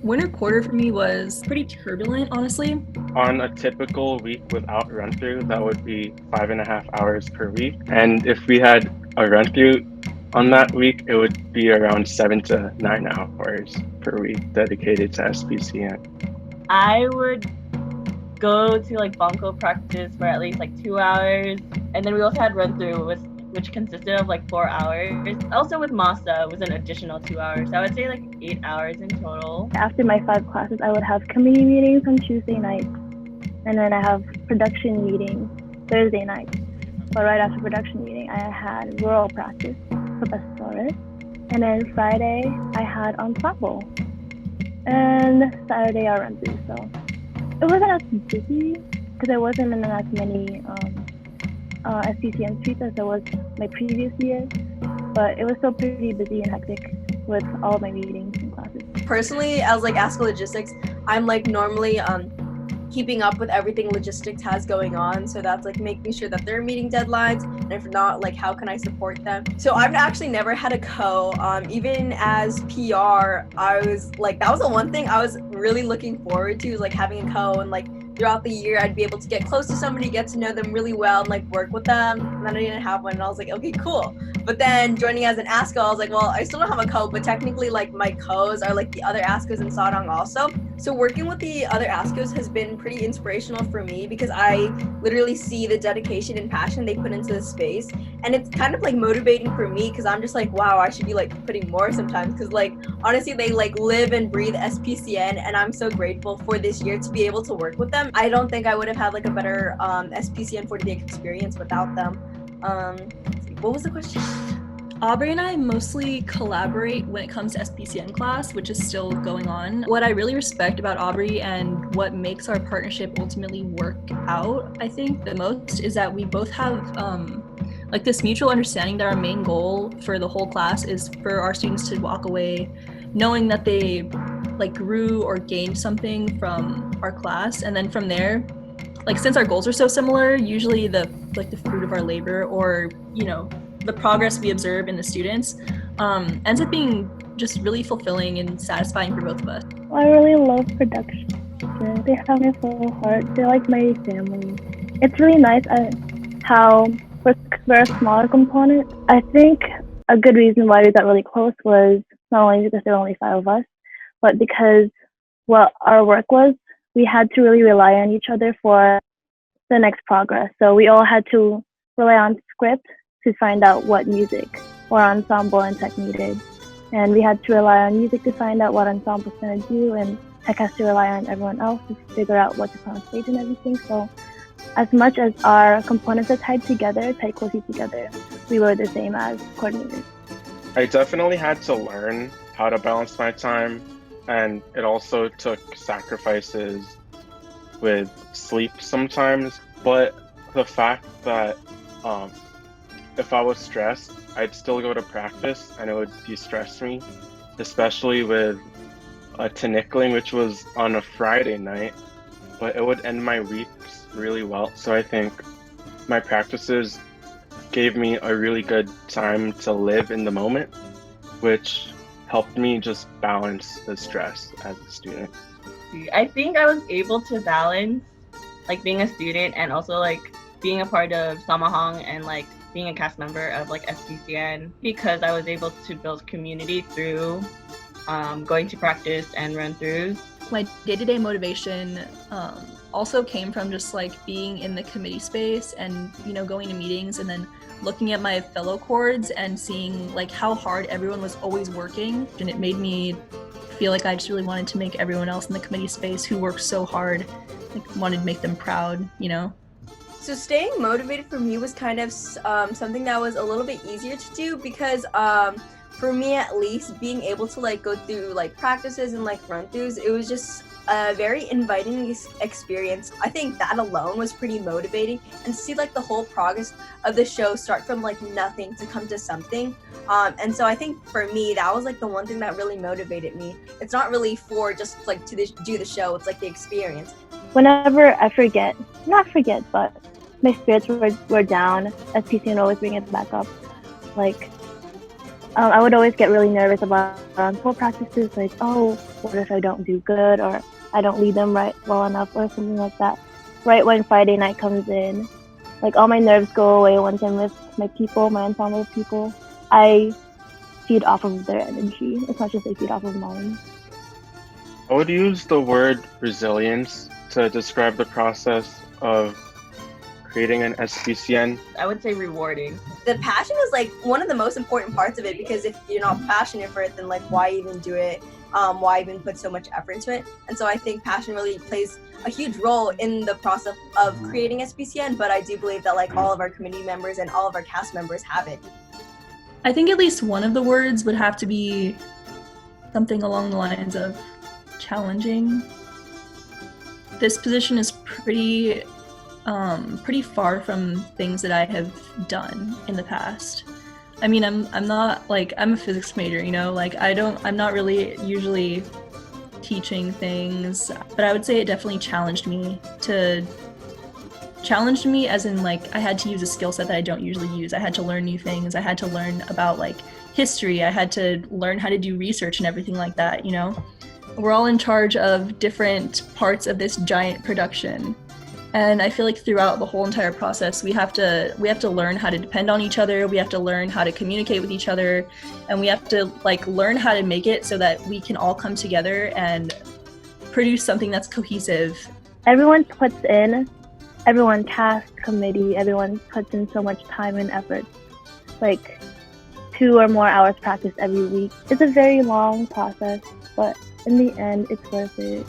Winter quarter for me was pretty turbulent, honestly. On a typical week without run through, that would be 5.5 hours per week. And if we had a run through on that week, it would be around 7 to 9 hours per week dedicated to SPCN. I would go to like Bonko practice for at least like 2 hours, and then we also had run through which consisted of like 4 hours. Also with Masa, it was an additional 2 hours. So I would say like 8 hours in total. After my 5 classes, I would have committee meetings on Tuesday nights, and then I have production meeting Thursday night. But right after production meeting, I had rural practice for Pastores, and then Friday I had ensemble, and Saturday I run through. So it wasn't as busy because there wasn't in as many SPCN streets as there was my previous year, but it was still pretty busy and hectic with all of my meetings and classes. Personally, as like ASCO Logistics, I'm like normally keeping up with everything logistics has going on, so that's like making sure that they're meeting deadlines, and if not, like how can I support them. So I've actually never had a co. Even as PR, I was like, that was the one thing I was really looking forward to, is like having a co, and like throughout the year I'd be able to get close to somebody, get to know them really well, and like work with them. And then I didn't have one, and I was like, okay, cool. But then joining as an ASCO, I was like, well, I still don't have a co, but technically like my co's are like the other ASCOs in Sadong also. So working with the other ASCOs has been pretty inspirational for me, because I literally see the dedication and passion they put into the space, and it's kind of like motivating for me, because I'm just like, wow, I should be like putting more sometimes, because like honestly they like live and breathe SPCN, and I'm so grateful for this year to be able to work with them. I don't think I would have had like a better SPCN 40-day experience without them. What was the question? Aubrey and I mostly collaborate when it comes to SPCN class, which is still going on. What I really respect about Aubrey and what makes our partnership ultimately work out, I think, the most is that we both have like this mutual understanding that our main goal for the whole class is for our students to walk away knowing that they like grew or gained something from our class. And then from there, like since our goals are so similar, usually the fruit of our labor, or the progress we observe in the students ends up being just really fulfilling and satisfying for both of us. I really love production. They have my full heart. They're like my family. It's really nice how we're a smaller component. I think a good reason why we got really close was not only because there were only 5 of us, but because what our work was, we had to really rely on each other for the next progress. So we all had to rely on script to find out what music or ensemble and tech needed. And we had to rely on music to find out what ensemble's going to do, and tech has to rely on everyone else to figure out what to put on stage and everything. So as much as our components are tied together, tight closely together, we were the same as coordinators. I definitely had to learn how to balance my time, and it also took sacrifices with sleep sometimes. But the fact that if I was stressed, I'd still go to practice and it would de-stress me, especially with Tinikling, which was on a Friday night, but it would end my weeks really well. So I think my practices gave me a really good time to live in the moment, which helped me just balance the stress as a student. I think I was able to balance like being a student and also like being a part of Samahang and like being a cast member of like SPCN, because I was able to build community through going to practice and run-throughs. My day-to-day motivation also came from just like being in the committee space and going to meetings, and then looking at my fellow chords and seeing like how hard everyone was always working, and it made me feel like I just really wanted to make everyone else in the committee space who worked so hard, like wanted to make them proud. So staying motivated for me was kind of something that was a little bit easier to do, because for me at least, being able to like go through like practices and like run-throughs, it was just a very inviting experience. I think that alone was pretty motivating, and to see like the whole progress of the show start from like nothing to come to something. And so I think for me, that was like the one thing that really motivated me. It's not really for just like to do the show, it's like the experience. Whenever I but my spirits were down, SPCN always bring it back up. Like, I would always get really nervous about full practices, like, oh, what if I don't do good, or I don't lead them right well enough, or something like that. Right when Friday night comes in, like all my nerves go away once I'm with my people, my ensemble of people. I feed off of their energy as much as they feed off of mine. I would use the word resilience to describe the process of creating an SPCN. I would say rewarding. The passion is like one of the most important parts of it, because if you're not passionate for it, then like why even do it? Why even put so much effort into it? And so I think passion really plays a huge role in the process of creating SPCN, but I do believe that like all of our committee members and all of our cast members have it. I think at least one of the words would have to be something along the lines of challenging. This position is pretty far from things that I have done in the past. I mean, I'm not like, I'm a physics major, you know, like I'm not really usually teaching things, but I would say it definitely challenged me as in like I had to use a skill set that I don't usually use. I had to learn new things. I had to learn about like history. I had to learn how to do research and everything like that, you know. We're all in charge of different parts of this giant production. And I feel like throughout the whole entire process, we have to learn how to depend on each other. We have to learn how to communicate with each other, and we have to like learn how to make it so that we can all come together and produce something that's cohesive. Everyone puts in, everyone cast, committee, everyone puts in so much time and effort. Like 2 or more hours practice every week. It's a very long process, but in the end, it's worth it.